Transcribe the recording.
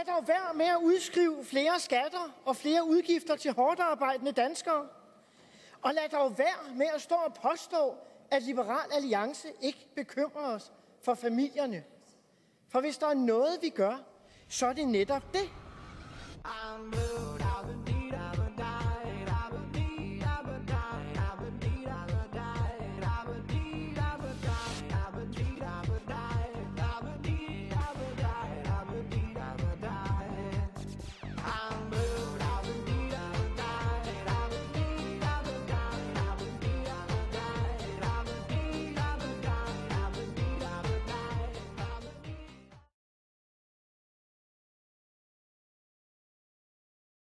Lad dog være med at udskrive flere skatter og flere udgifter til hårdt arbejdende danskere. Og lad dog være med at stå og påstå, at Liberal Alliance ikke bekymrer os for familierne. For hvis der er noget, vi gør, så er det netop det.